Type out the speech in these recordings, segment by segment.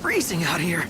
Freezing out here.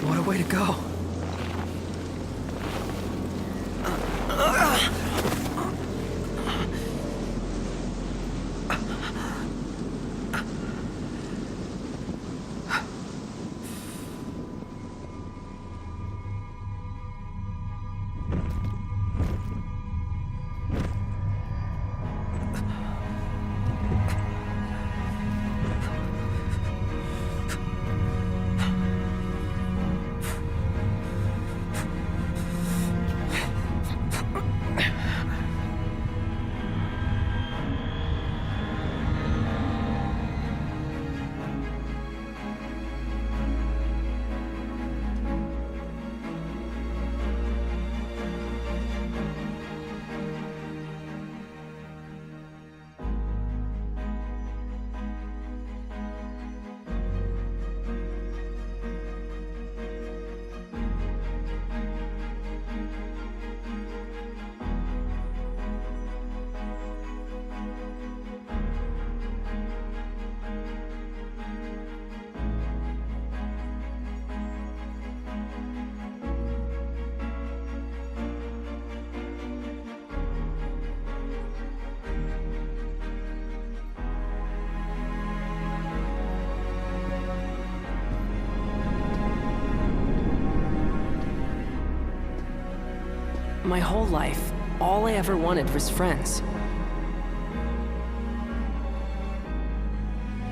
What a way to go. My whole life, all I ever wanted was friends.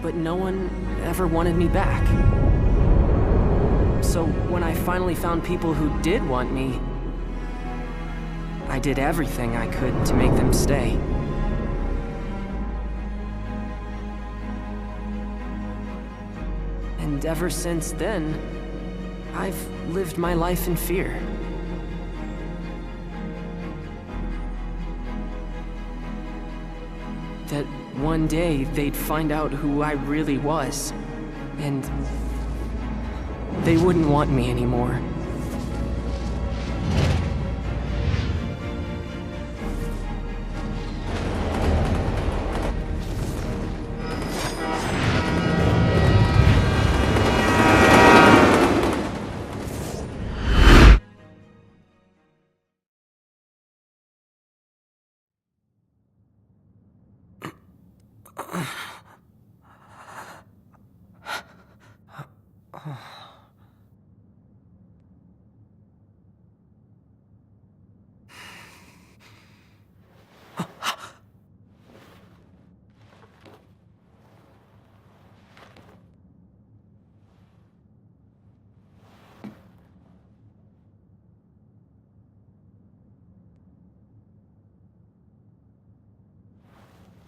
But no one ever wanted me back. So when I finally found people who did want me, I did everything I could to make them stay. And ever since then, I've lived my life in fear. That one day they'd find out who I really was, and they wouldn't want me anymore.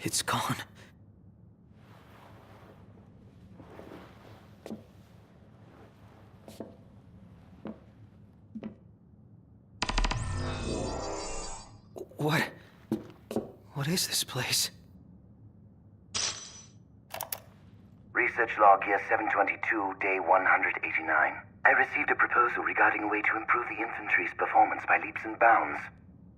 It's gone. What is this place? Research log year 722, day 189. I received a proposal regarding a way to improve the infantry's performance by leaps and bounds.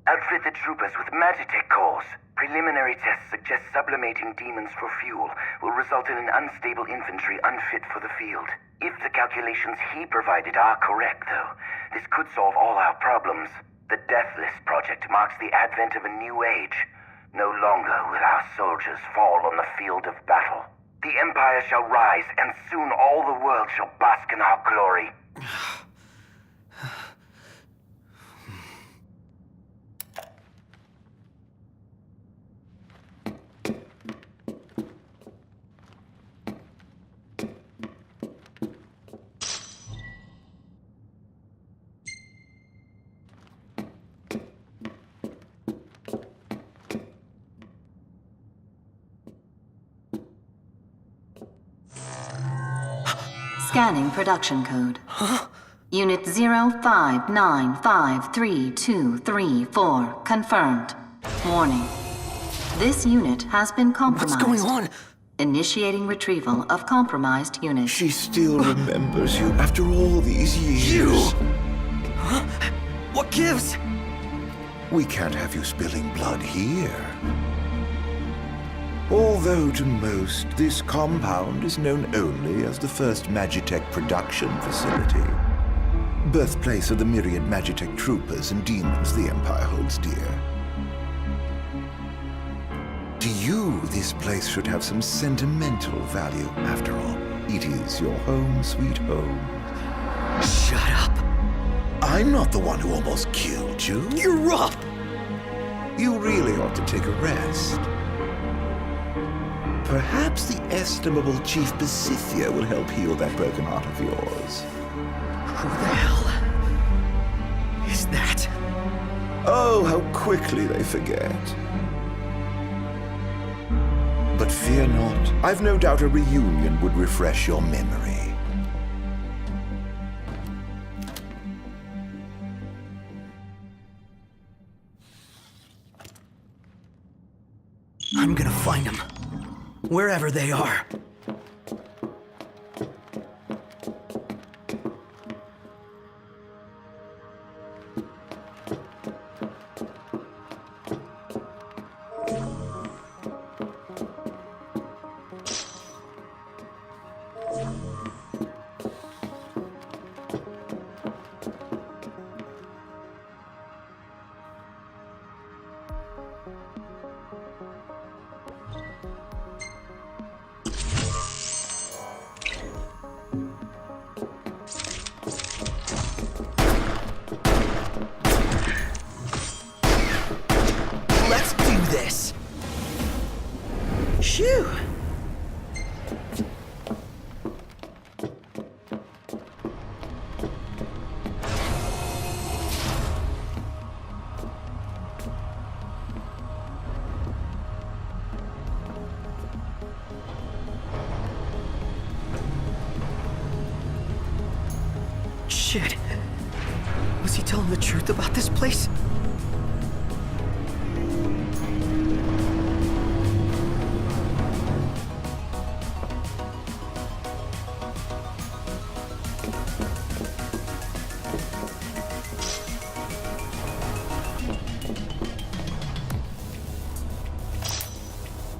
Outfit the troopers with Magitech cores. Preliminary tests suggest sublimating demons for fuel will result in an unstable infantry unfit for the field. If the calculations he provided are correct, though, this could solve all our problems. The Deathless Project marks the advent of a new age. No longer will our soldiers fall on the field of battle. The Empire shall rise, and soon all the world shall bask in our glory. Scanning production code. Unit 05953234 confirmed. Warning. This unit has been compromised. What's going on? Initiating retrieval of compromised unit. She still remembers you after all these years. You! Huh? What gives? We can't have you spilling blood here. Although to most, this compound is known only as the first Magitech production facility. Birthplace of the myriad Magitech troopers and demons the Empire holds dear. To you, this place should have some sentimental value. After all, it is your home, sweet home. Shut up. I'm not the one who almost killed you. You're up! You really ought to take a rest. Perhaps the estimable Chief Besithia will help heal that broken heart of yours. Who the hell is that? Oh, how quickly they forget. But fear not. I've no doubt a reunion would refresh your memory. I'm gonna find them. Wherever they are. Let's do this. Shoo! Shit. Was he telling the truth about this place?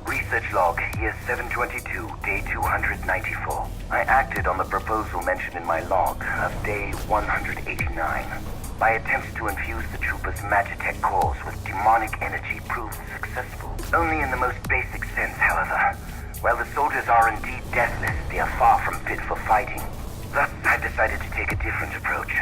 Research log, year 722, day 294. I acted on the proposal mentioned in my log of day 189. My attempts to infuse the troopers' Magitech cores with demonic energy proved successful. Only in the most basic sense, however. While the soldiers are indeed deathless, they are far from fit for fighting. Thus, I decided to take a different approach.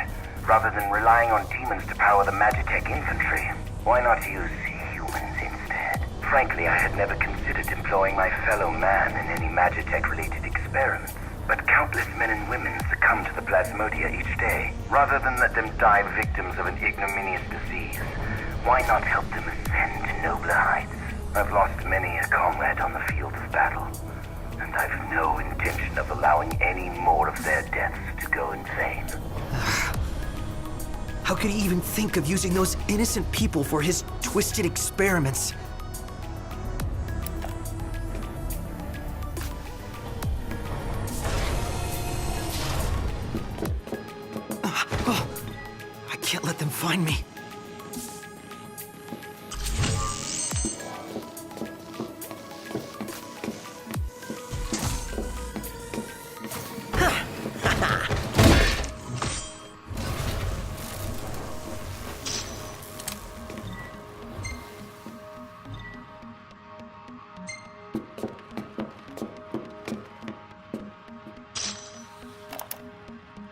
Rather than relying on demons to power the Magitech infantry, why not use humans instead? Frankly, I had never considered employing my fellow man in any Magitech-related experiments. But countless men and women succumb to the plasmodia each day. Rather than let them die victims of an ignominious disease, why not help them ascend to nobler heights? I've lost many a comrade on the field of battle, and I've no intention of allowing any more of their deaths to go in vain. How could he even think of using those innocent people for his twisted experiments? I can't let them find me.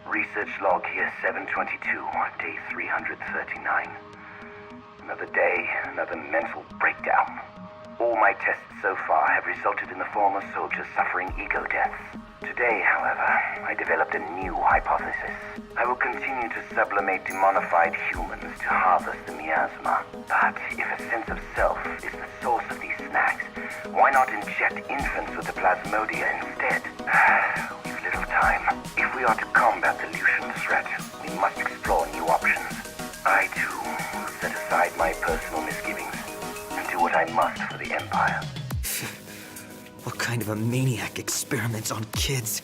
Research log here, 722, day 339. Another day, another mental breakdown. All my tests so far have resulted in the former soldiers suffering ego deaths. Today, however, I developed a new hypothesis. I will continue to sublimate demonified humans to harvest the miasma. But if a sense of self is the source of these snacks, why not inject infants with the plasmodia instead? We've little time. If we are to combat the Lucian threat, we must explore new options. I, too, will set aside my personal misgivings and do what I must for the Empire. What kind of a maniac experiments on kids?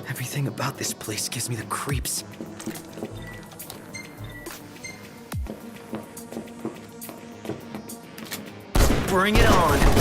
Everything about this place gives me the creeps. Bring it on!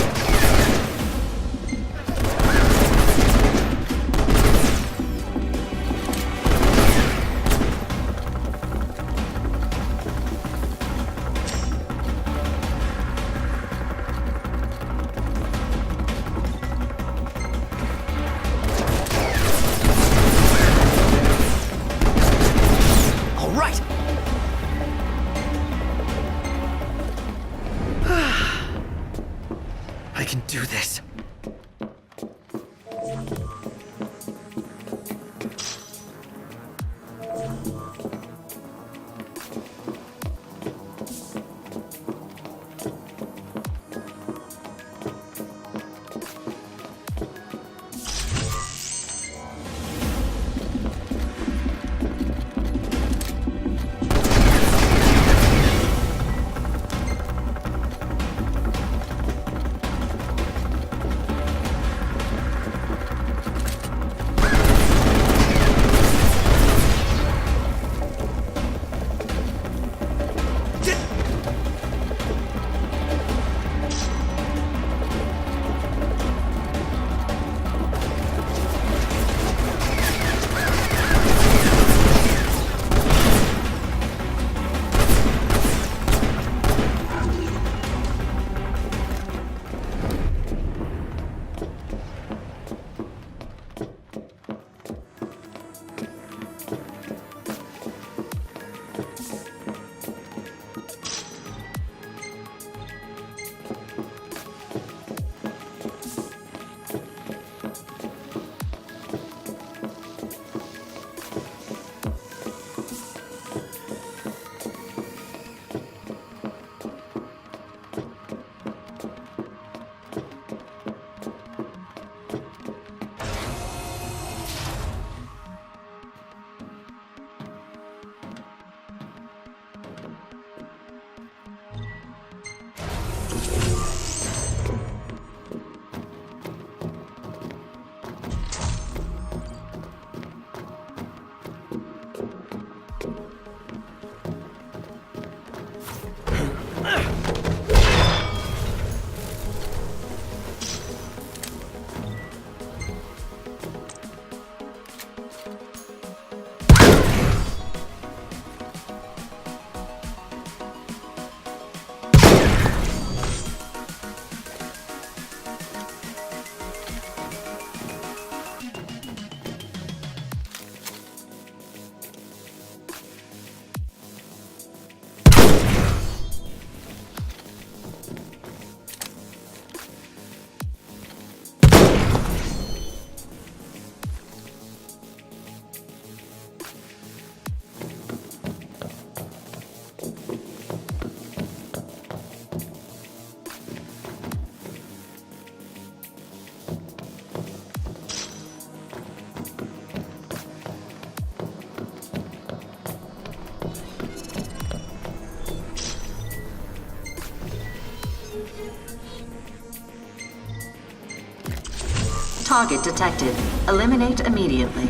Target detected. Eliminate immediately.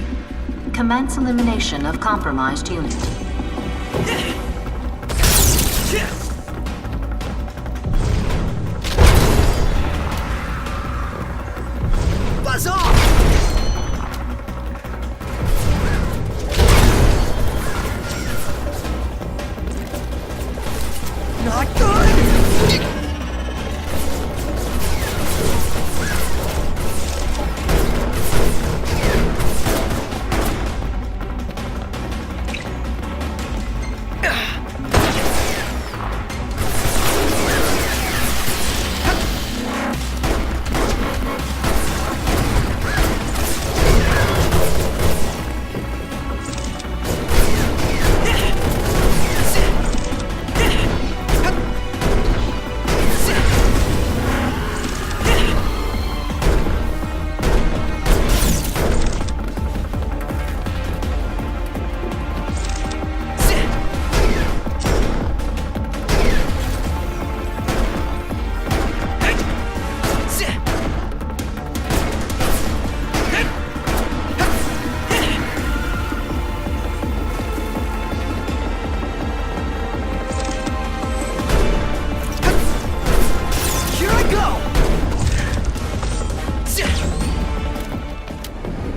Commence elimination of compromised unit. Buzz off! Not good!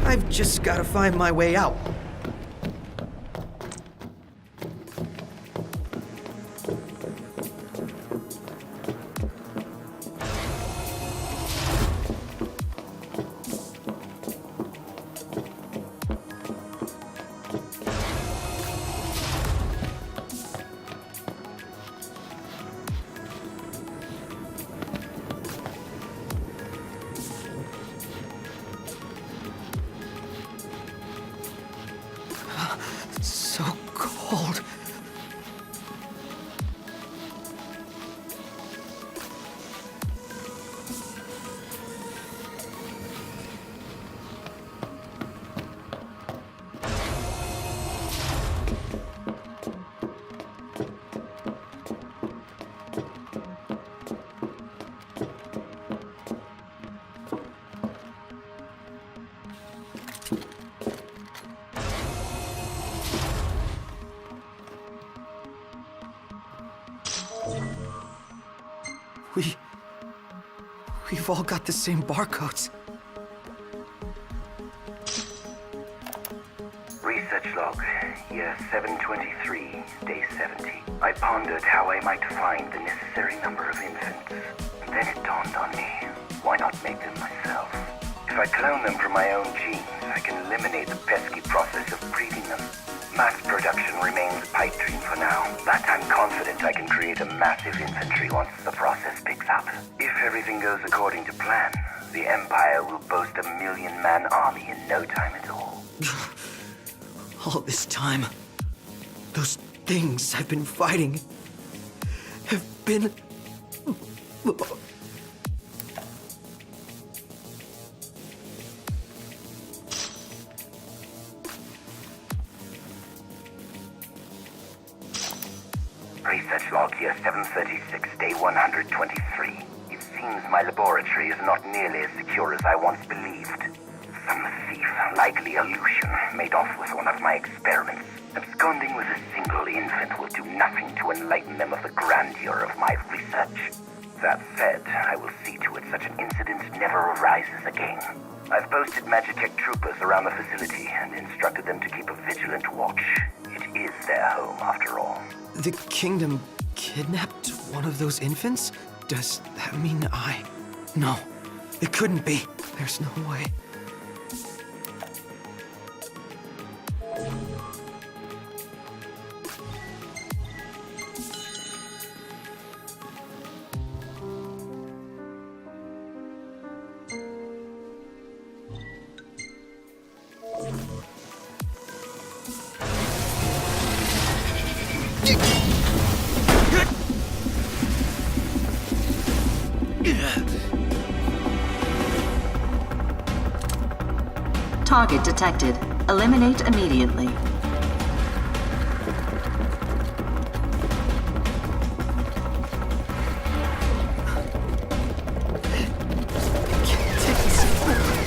I've just gotta find my way out. So cold. We've all got the same barcodes. Research log, year 723, day 70. I pondered how I might find the necessary number of infants. Then it dawned on me, why not make them myself? If I clone them from my own genes, I can eliminate the pesky process of breeding them. Mass production remains a pipe dream for now, but I'm confident I can create a massive infantry once the process picks up. If everything goes according to plan, the Empire will boast a 1,000,000-man army in no time at all. All this time, those things I've been fighting have been... Research log here 736, day 123. It seems my laboratory is not nearly as secure as I once believed. Some thief, likely Aleutian, made off with one of my experiments. Absconding with a single infant will do nothing to enlighten them of the grandeur of my research. That said, I will see to it such an incident never arises again. I've posted Magitech troopers around the facility and instructed them to keep a vigilant watch. It is their home, after all. The kingdom kidnapped one of those infants? Does that mean I... No, it couldn't be. There's no way. Target detected. Eliminate immediately.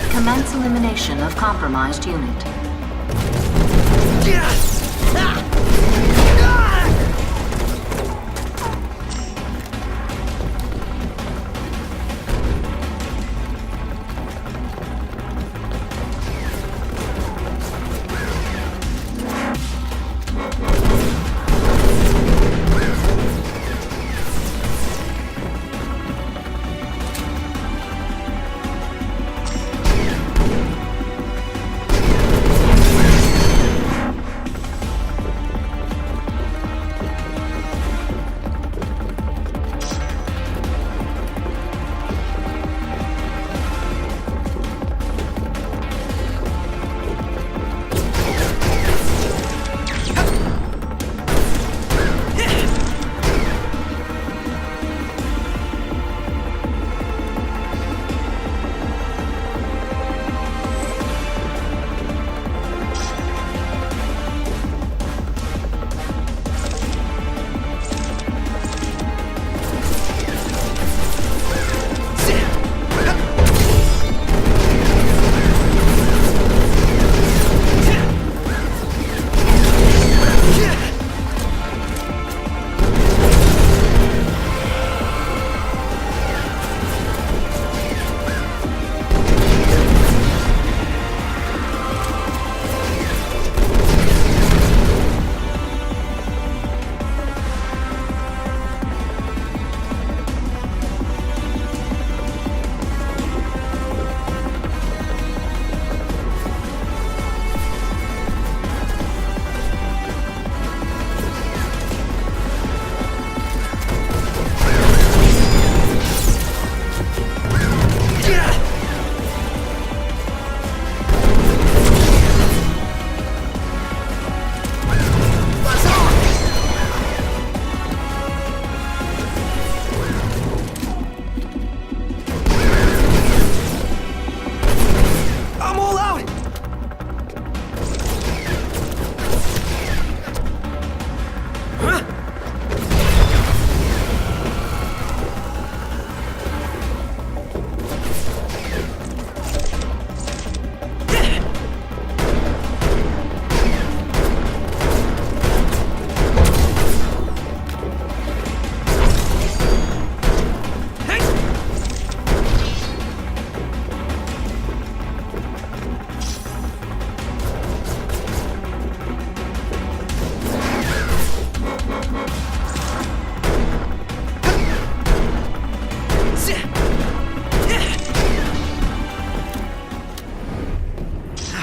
Commence Commence elimination of compromised unit.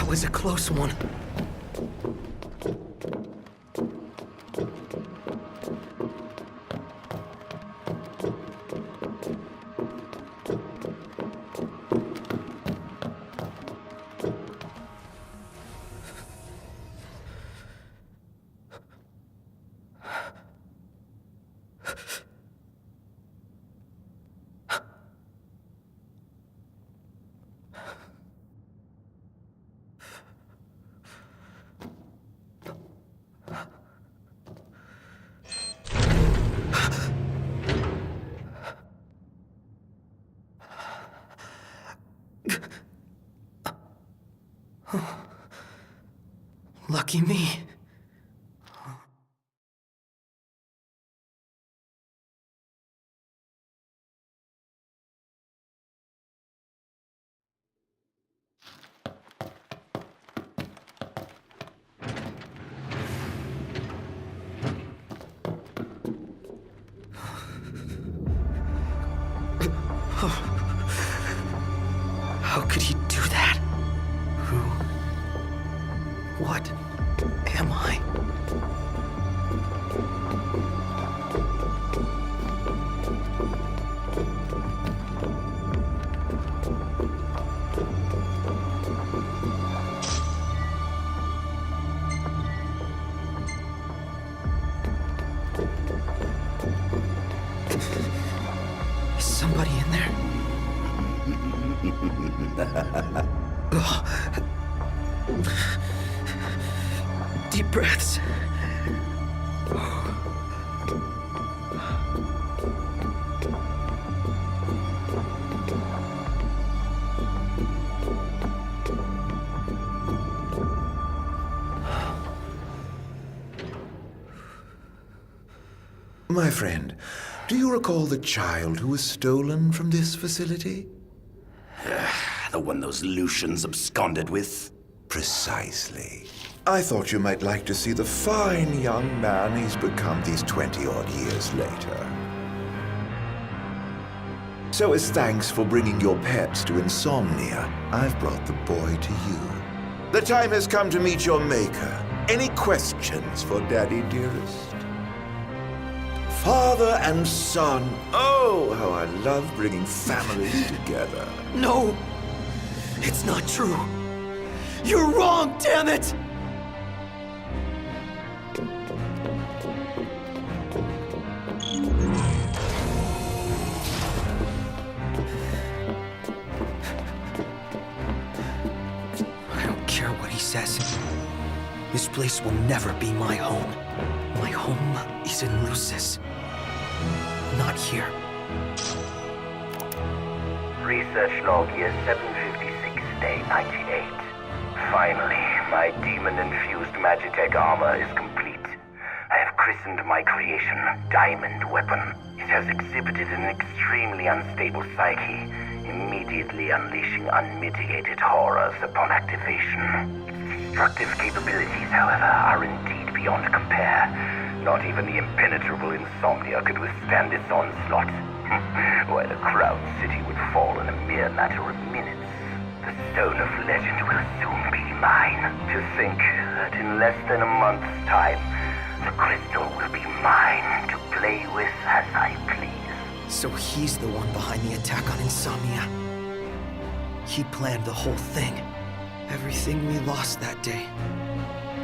Was a close one. Lucky me. How could he do that? Who? What am I? Is somebody in there? Deep breaths. My friend, do you recall the child who was stolen from this facility? The one those Lucians absconded with? Precisely. I thought you might like to see the fine young man he's become these 20-odd years later. So as thanks for bringing your pets to Insomnia, I've brought the boy to you. The time has come to meet your maker. Any questions for Daddy, dearest? Father and son. Oh, how I love bringing families together. No! It's not true! You're wrong, damn it! I don't care what he says. This place will never be my home. My home is in Lucis. Not here. Research log year 756, day 98. Finally, my demon-infused Magitech armor is complete. I have christened my creation Diamond Weapon. It has exhibited an extremely unstable psyche, immediately unleashing unmitigated horrors upon activation. Its destructive capabilities, however, are indeed beyond compare. Not even the impenetrable Insomnia could withstand its onslaught. Why, the Crown City would fall in a mere matter of minutes. The Stone of Legend will soon be mine. To think that in less than a month's time, the crystal will be mine to play with as I please. So he's the one behind the attack on Insomnia. He planned the whole thing. Everything we lost that day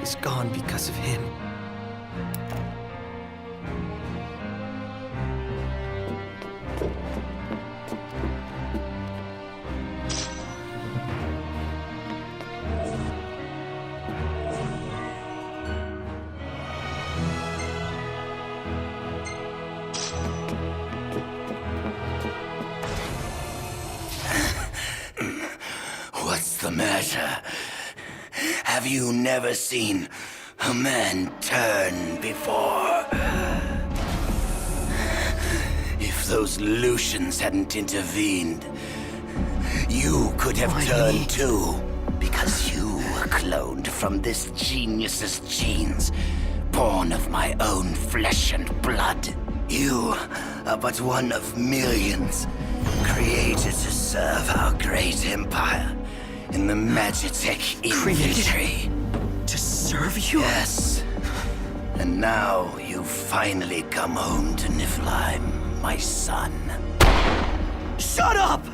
is gone because of him. What's the matter? Have you never seen a man turn before? If those Lucians hadn't intervened, you could have turned too. Because you were cloned from this genius's genes, born of my own flesh and blood. You are but one of millions, created to serve our great empire in the Magitech infantry. To serve you? Yes. And now you've finally come home to Niflheim, my son. Shut up!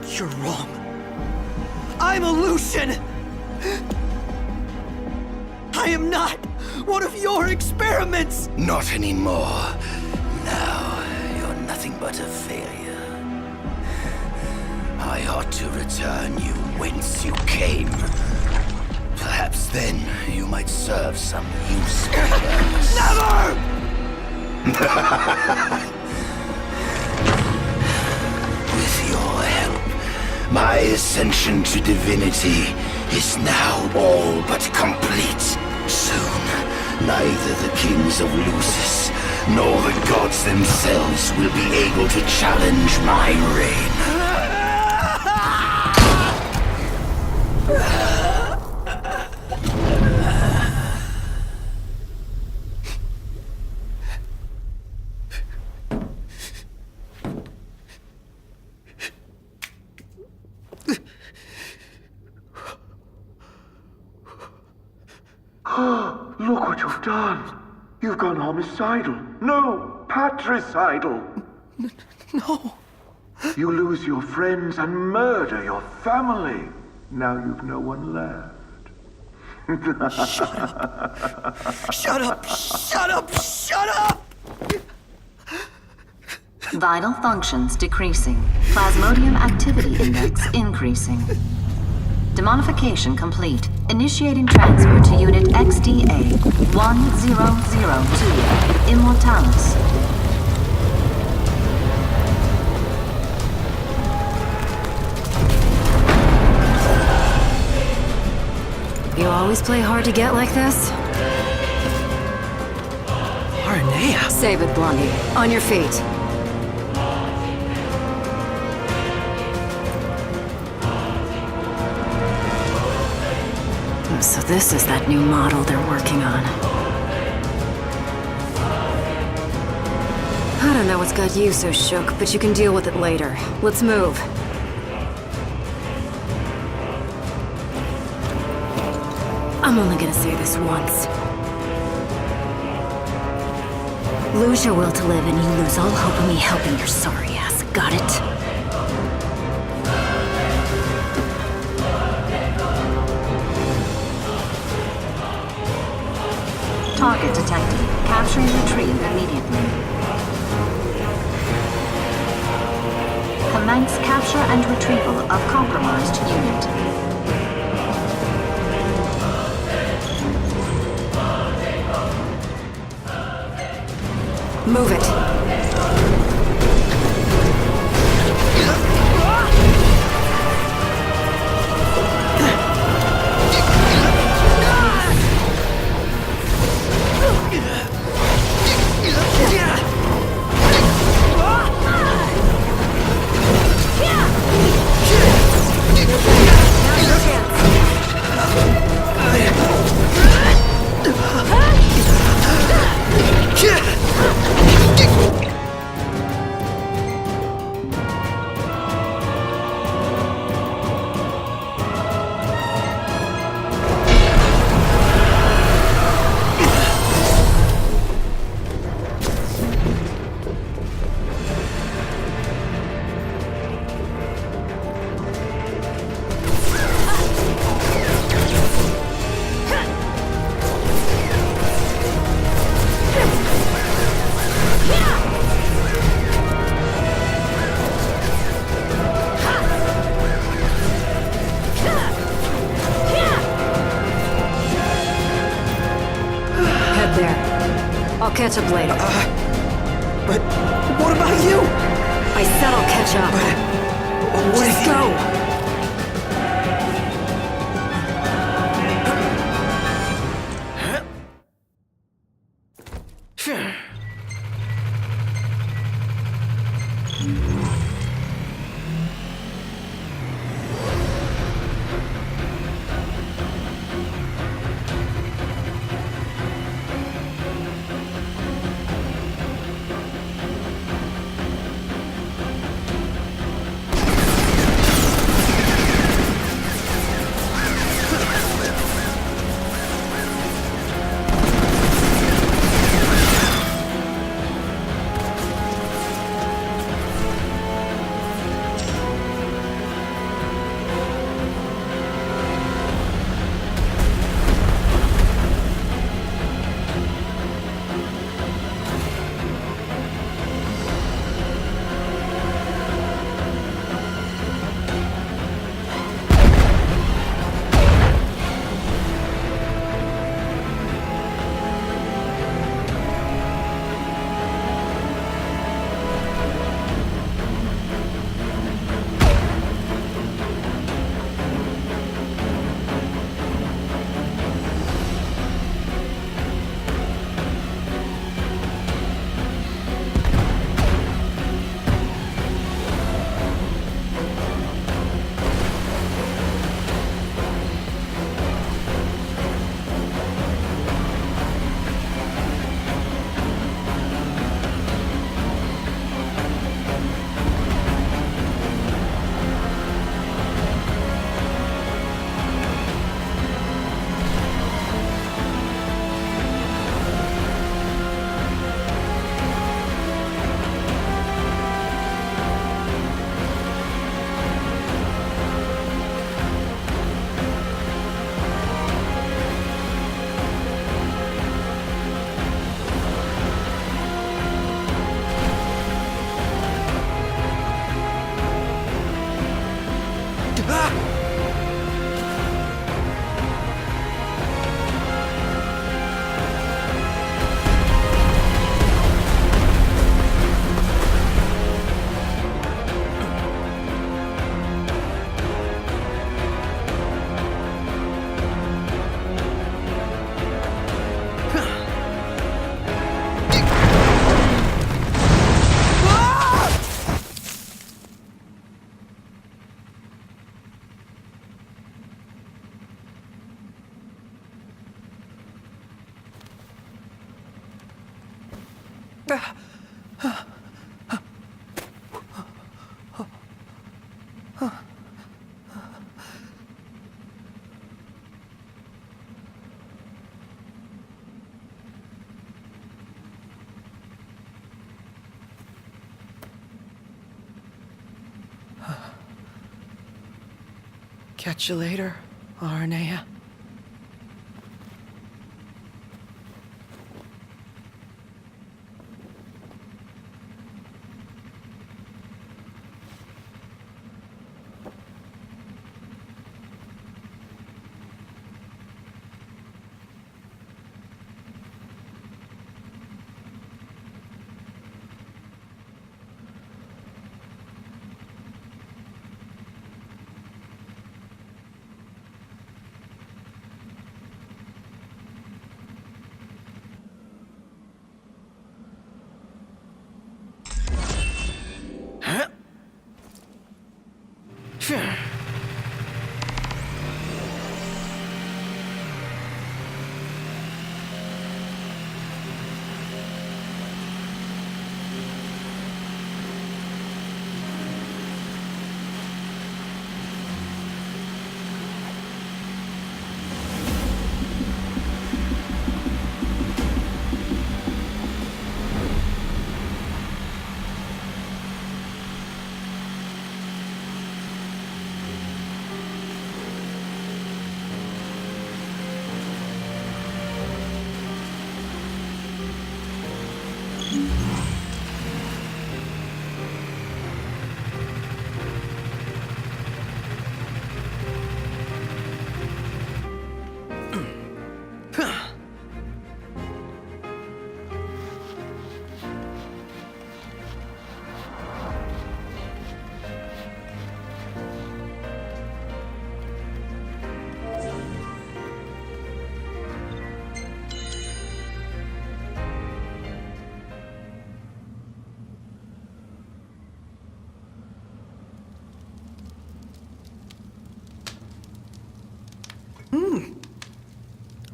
You're wrong. I'm a Lucian! I am not one of your experiments! Not anymore. Now, you're nothing but a failure. I ought to return you whence you came. Perhaps then you might serve some useful purpose. Never! With your help, my ascension to divinity is now all but complete. Soon, neither the kings of Lucis nor the gods themselves will be able to challenge my reign. Look what you've done. You've gone homicidal. No, patricidal. No. You lose your friends and murder your family. Now you've no one left. Shut up! Shut up! Shut up! Shut up! Vital functions decreasing. Plasmodium activity index increasing. Demonification complete. Initiating transfer to Unit XDA 1002, Immortalis. always play hard to get like this? Aranea! Save it, Blondie. On your feet. So this is that new model they're working on. I don't know what's got you so shook, but you can deal with it later. Let's move. I'm only gonna say this once. Lose your will to live and you lose all hope of me helping your sorry ass. Got it? Target detected. Capture and retrieve immediately. Commence capture and retrieval of compromised unit. Move it. I'll catch up later. But what about you? I said I'll catch up. What Just if go! Catch you later, Arnea.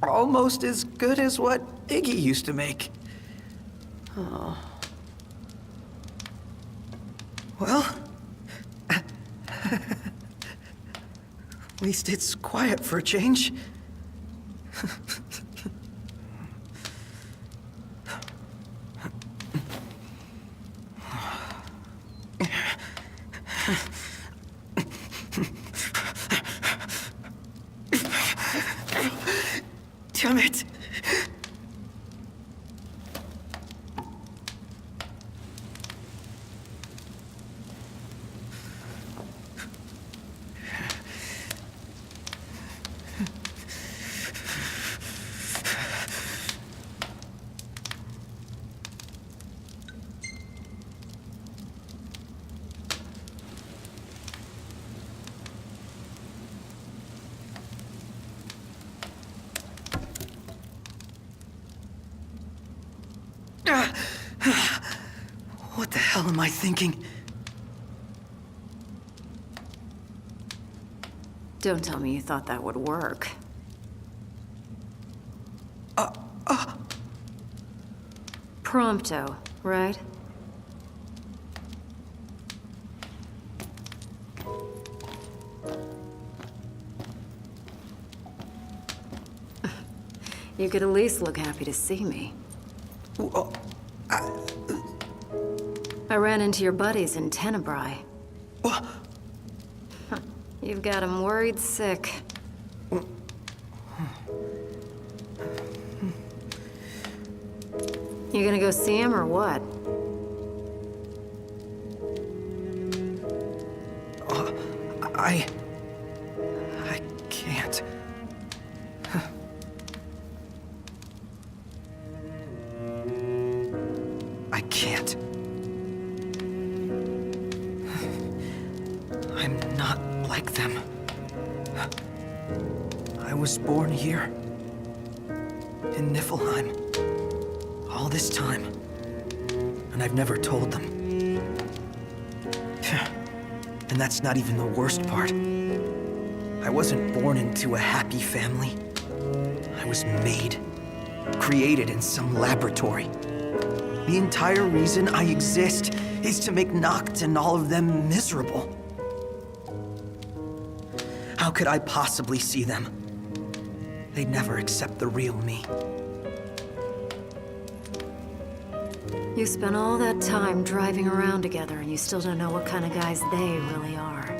Almost as good as what Iggy used to make. Oh. Well, at least it's quiet for a change. Damn it! What the hell am I thinking? Don't tell me you thought that would work. Prompto, right? You could at least look happy to see me. I ran into your buddies in Tenebrae. What? You've got them worried sick. You gonna go see him or what? I can't. I can't. I'm not like them. I was born here, in Niflheim, all this time, and I've never told them. And that's not even the worst part. I wasn't born into a happy family. I was made, created in some laboratory. The entire reason I exist is to make Noct and all of them miserable. How could I possibly see them? They'd never accept the real me. You spent all that time driving around together and you still don't know what kind of guys they really are.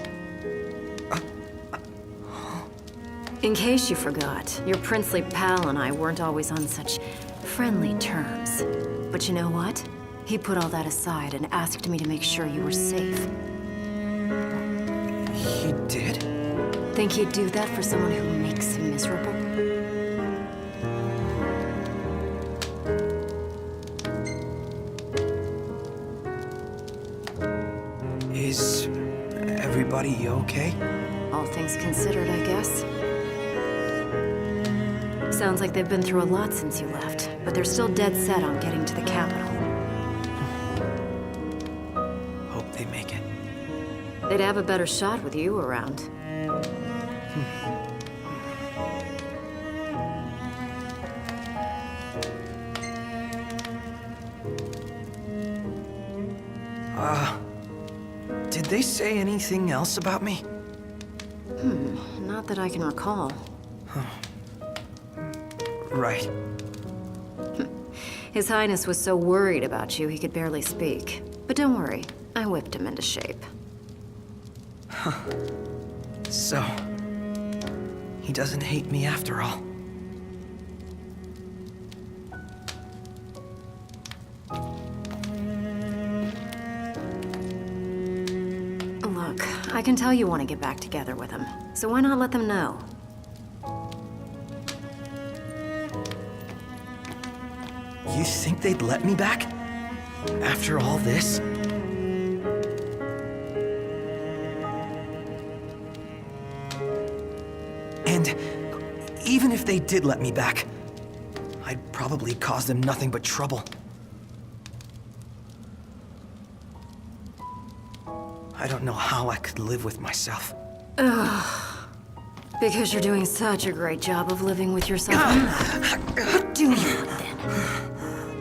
In case you forgot, your princely pal and I weren't always on such friendly terms. But you know what? He put all that aside and asked me to make sure you were safe. He did? Think he'd do that for someone who makes him miserable? Is everybody okay? All things considered, I guess. Sounds like they've been through a lot since you left, but they're still dead set on getting to the capital. Hope they make it. They'd have a better shot with you around. Did they say anything else about me? Not that I can recall. Right. His Highness was so worried about you he could barely speak. But don't worry, I whipped him into shape. So, he doesn't hate me after all. Look, I can tell you want to get back together with him, so why not let them know? You think they'd let me back? After all this? And even if they did let me back, I'd probably cause them nothing but trouble. I don't know how I could live with myself. Because you're doing such a great job of living with yourself. What do you want then?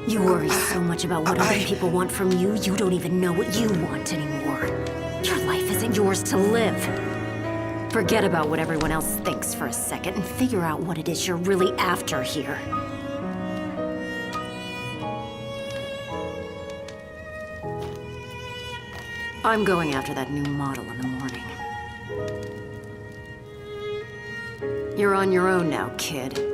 You worry so much about what other people want from you, you don't even know what you want anymore. Your life isn't yours to live. Forget about what everyone else thinks for a second and figure out what it is you're really after here. I'm going after that new model in the morning. You're on your own now, kid.